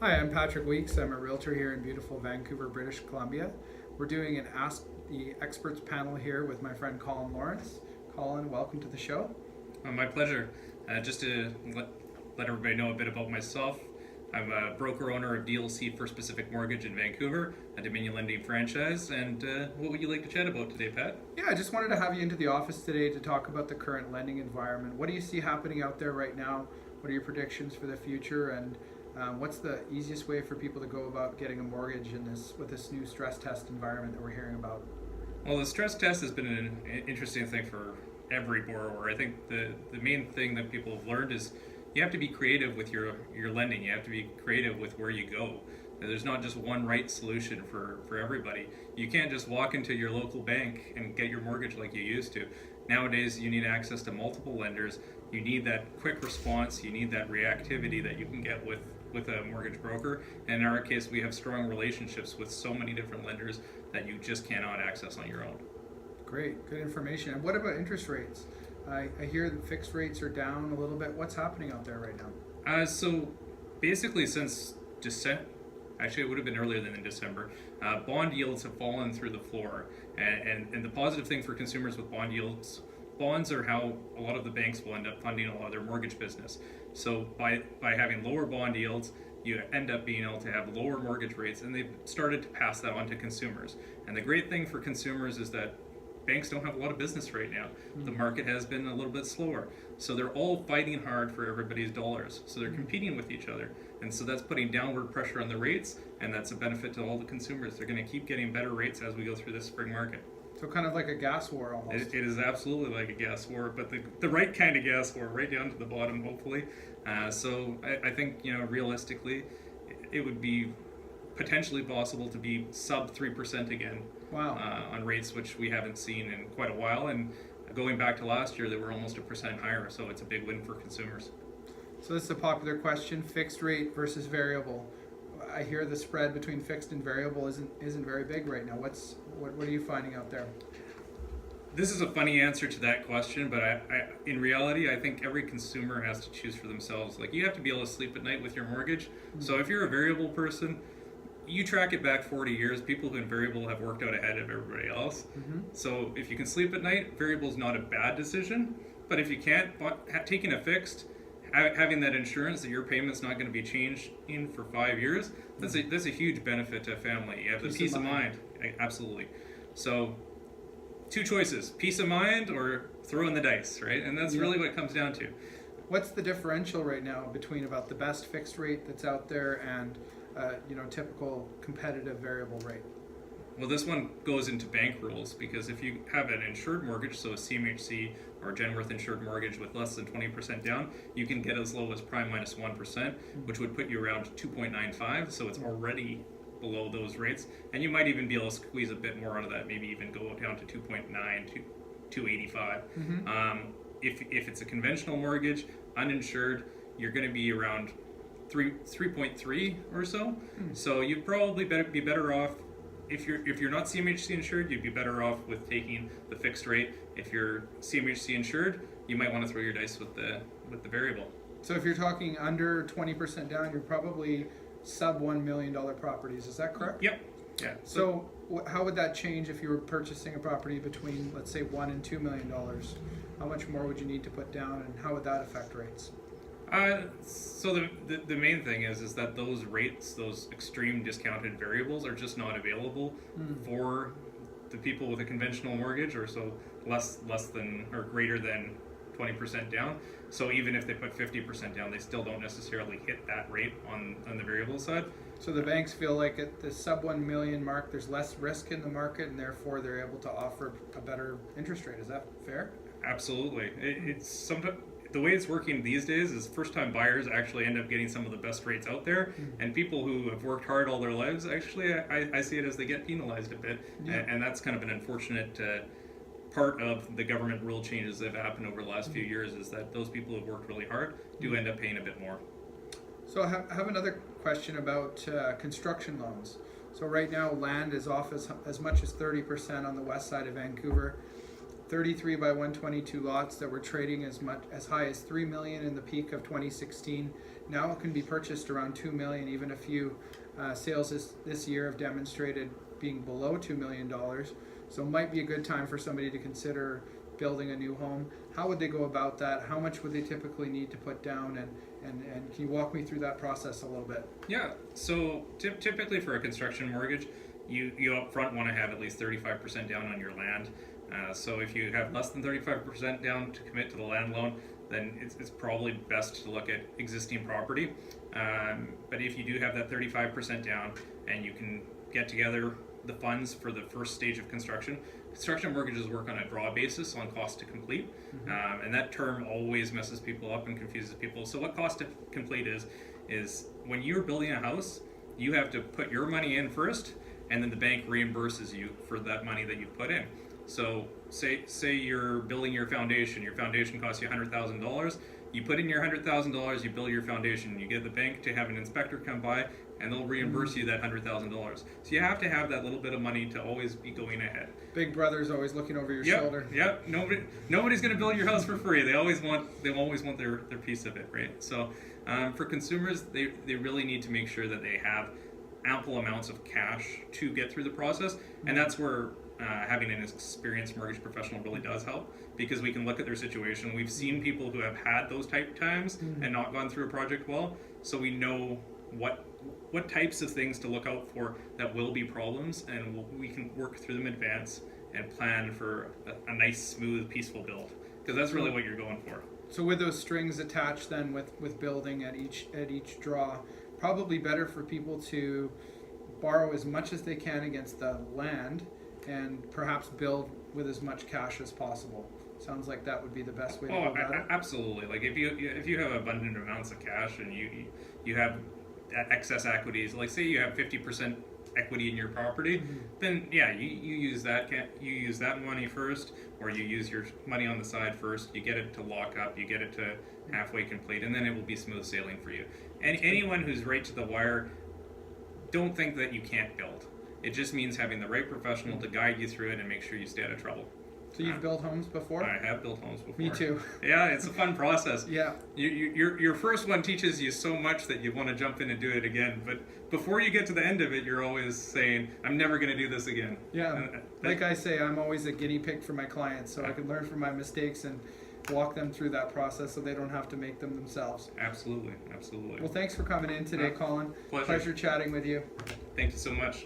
Hi, I'm Patrick Weeks. I'm a realtor here in beautiful Vancouver, British Columbia. We're doing an Ask the Experts panel here with my friend Colin Lawrence. Colin, welcome to the show. My pleasure. Just to let everybody know a bit about myself, I'm a broker owner of DLC First Pacific Mortgage in Vancouver, a Dominion Lending franchise. And what would you like to chat about today, Pat? Yeah, I just wanted to have you into the office today to talk about the current lending environment. What do you see happening out there right now? What are your predictions for the future? And what's the easiest way for people to go about getting a mortgage in this new stress test environment that we're hearing about? Well, the stress test has been an interesting thing for every borrower. I think the main thing that people have learned is you have to be creative with your lending. You have to be creative with where you go. There's not just one right solution for everybody. You can't just walk into your local bank and get your mortgage like you used to. Nowadays, you need access to multiple lenders. You need that quick response. You need that reactivity that you can get with a mortgage broker. And in our case, we have strong relationships with so many different lenders that you just cannot access on your own. Great, good information. And what about interest rates? I hear that fixed rates are down a little bit. What's happening out there right now? So basically since December, actually it would have been earlier than in December, bond yields have fallen through the floor. And the positive thing for consumers with bond yields, bonds are how a lot of the banks will end up funding a lot of their mortgage business. So by having lower bond yields, you end up being able to have lower mortgage rates, and they've started to pass that on to consumers. And the great thing for consumers is that banks don't have a lot of business right now. The market has been a little bit slower. So they're all fighting hard for everybody's dollars. So they're competing with each other. And so that's putting downward pressure on the rates, and that's a benefit to all the consumers. They're going to keep getting better rates as we go through this spring market. So kind of like a gas war almost. It is absolutely like a gas war, but the right kind of gas war, right down to the bottom, hopefully. So I think, realistically, it would be potentially possible to be sub 3% again. Wow. On rates, which we haven't seen in quite a while. And going back to last year, they were almost 1% higher, so it's a big win for consumers. So this is a popular question, fixed rate versus variable. I hear the spread between fixed and variable isn't very big right now. What are you finding out there? This is a funny answer to that question, but in reality, I think every consumer has to choose for themselves. Like, you have to be able to sleep at night with your mortgage. Mm-hmm. So if you're a variable person, you track it back 40 years, people who in variable have worked out ahead of everybody else. Mm-hmm. So if you can sleep at night, variable is not a bad decision. But if you can't, taking a fixed, having that insurance that your payment's not going to be changed in for 5 years, that's a huge benefit to a family. You have the peace of mind. Absolutely. So two choices, peace of mind or throw in the dice, right? And that's really what it comes down to. What's the differential right now between about the best fixed rate that's out there and typical competitive variable rate? Well, this one goes into bank rules, because if you have an insured mortgage, so a CMHC or Genworth insured mortgage with less than 20% down, you can get as low as prime minus 1%, which would put you around 2.95, so it's already below those rates. And you might even be able to squeeze a bit more out of that, maybe even go down to 2.9, 285. Mm-hmm. If it's a conventional mortgage, uninsured, you're going to be around 3.3 or so. So you'd probably be better off, if you're not CMHC insured, you'd be better off with taking the fixed rate. If you're CMHC insured, you might want to throw your dice with the variable. So if you're talking under 20% down, you're probably sub $1 million properties. Is that correct? Yep. Yeah. So how would that change if you were purchasing a property between, let's say, $1 and $2 million? How much more would you need to put down, and how would that affect rates? So the main thing is that those rates, those extreme discounted variables, are just not available for the people with a conventional mortgage, or so less than or greater than 20% down. So even if they put 50% down, they still don't necessarily hit that rate on the variable side. So the banks feel like at the sub 1 million mark, there's less risk in the market, and therefore they're able to offer a better interest rate. Is that fair? Absolutely. It's sometimes the way it's working these days is first-time buyers actually end up getting some of the best rates out there, and people who have worked hard all their lives, actually, I see it as they get penalized a bit, and that's kind of an unfortunate part of the government rule changes that have happened over the last few years, is that those people who have worked really hard do end up paying a bit more. So I have another question about construction loans. So right now, land is off as much as 30% on the west side of Vancouver. 33 by 122 lots that were trading as high as 3 million in the peak of 2016. Now it can be purchased around 2 million. Even a few sales this year have demonstrated being below $2 million. So it might be a good time for somebody to consider building a new home. How would they go about that? How much would they typically need to put down? And can you walk me through that process a little bit? Yeah, so typically for a construction mortgage, you up front want to have at least 35% down on your land. So if you have less than 35% down to commit to the land loan, then it's probably best to look at existing property. But if you do have that 35% down and you can get together the funds for the first stage of construction mortgages work on a draw basis on cost to complete. And that term always messes people up and confuses people. So what cost to complete is when you're building a house, you have to put your money in first, and then the bank reimburses you for that money that you put in. So say you're building your foundation costs you $100,000. You put in your $100,000, you build your foundation, you get the bank to have an inspector come by, and they'll reimburse you that $100,000. So you have to have that little bit of money to always be going ahead. Big brother's always looking over your shoulder. Yep. Nobody's going to build your house for free. They always want their piece of it, right? So for consumers, they really need to make sure that they have ample amounts of cash to get through the process, and that's where having an experienced mortgage professional really does help, because we can look at their situation. We've seen people who have had those type times and not gone through a project well, so we know what types of things to look out for that will be problems, and we can work through them in advance and plan for a nice, smooth, peaceful build, because that's really what you're going for. So with those strings attached then with building at each draw, probably better for people to borrow as much as they can against the land and perhaps build with as much cash as possible. Sounds like that would be the best way to go about it. Absolutely. Like if you have abundant amounts of cash and you have excess equities, like say you have 50% equity in your property, then yeah, you use that money first, or you use your money on the side first. You get it to lock up, you get it to halfway complete, and then it will be smooth sailing for you. And anyone who's right to the wire, don't think that you can't build. It just means having the right professional to guide you through it and make sure you stay out of trouble. So you've built homes before? I have built homes before. Me too. Yeah, it's a fun process. Yeah. Your first one teaches you so much that you want to jump in and do it again. But before you get to the end of it, you're always saying, I'm never going to do this again. Yeah. Like I say, I'm always a guinea pig for my clients, so I can learn from my mistakes and walk them through that process so they don't have to make them themselves. Absolutely. Well, thanks for coming in today, Colin. Pleasure. Pleasure chatting with you. Thank you so much.